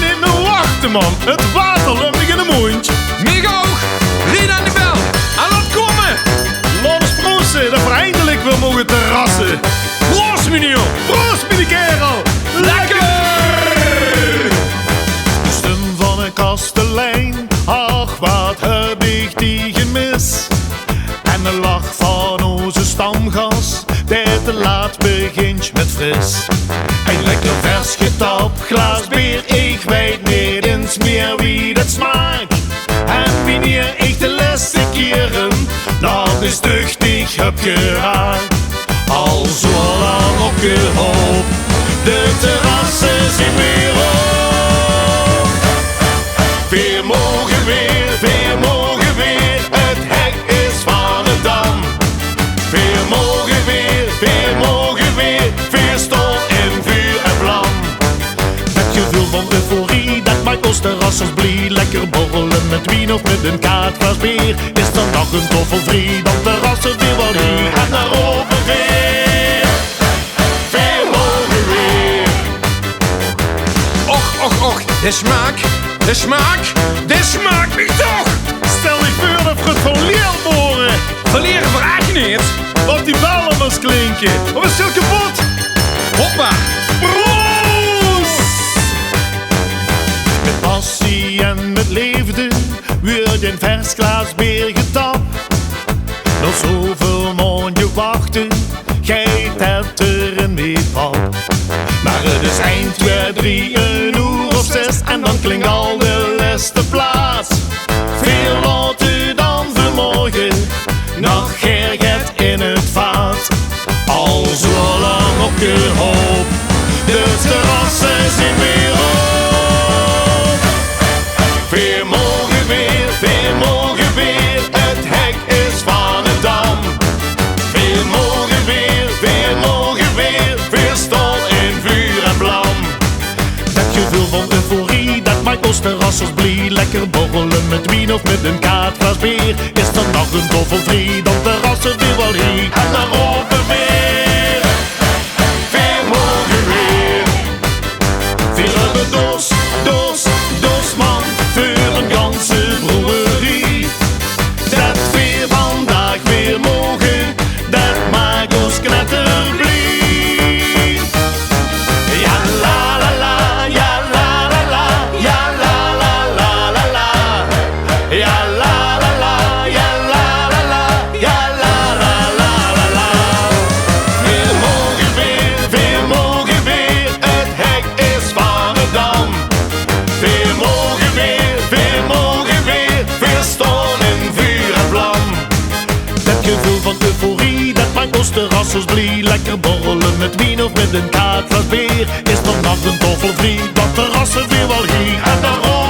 niet meer wachten, man. Het water loopt me in de mond. Mij ook. Ried aan de bel. En laat komen. Laat eens proosten dat we eindelijk weer mogen terrassen. Proost, meneer. Proost, mijn kerel. Lekker. De stem van een kastelein, ach wat heb ik die gemis. En de lach van onze stamgast, dat te laat begint met fris. Een lekker vers getapt glas bier, ik weet niet eens meer wie dat smaakt. En wanneer ik de laatste keren nog eens duchtig heb geraakt. Al zo lang opgehoopt, de terrassen zijn weer op. Weer mogen weer, het hek is van de dam. Weer mogen weer, stol in vuur en vlam. Het gevoel van euforie, dat maakt ons terrassers blij. Lekker borrelen met wien of met een kaartglas bier. Is dan nog een toffelvrij, dan terrassen weer wel hier. En naar open weer, weer mogen weer. Och, de smaak niet toch. Stel je voor dat we het verleerd worden. Verleren vraag je niet. Op die bellen moest klinken. Of is het kapot? Hoppa. Proost! Met passie en met liefde wordt een vers glas bier getapt. Nog zoveel maanden wachten, gij hebt er een meepap. Maar het is eind 2, 3, een uur of 6 en dan klinkt al de laatste plaats. Veel later dan vanmorgen, nog Gerget in het vaat. Al zo lang opgehoopt, de terrassen zijn weer op. Weer mogen weer, het hek is van de dam. Weer mogen weer, stol in vuur en vlam. Dat gevoel van euforie, dat maakt ons terrassers blij. Lekker borrelen met wien of met een kaartglas bier. Is dan nog een toffelvrij, dan terrassen weer wel hier. En naar open weer, weer mogen weer. Weer hebben doos man, voor een ganse broeierie. Dat weer vandaag weer mogen, dat maakt ons knetterblij. Ja la la la, ja la la la, ja la la la la la. Ja la la la, ja la la la, ja la la la la la. Weer mogen weer, het hek is van de dam. Weer mogen weer, stol in vuur en vlam. Dat gevoel van euforie, dat maakt ons terrassers blij. Lekker borrelen met wien of met een kaartglas bier. Is dan nog een toffelvrij, dat terrassen weer wel hier. En daarom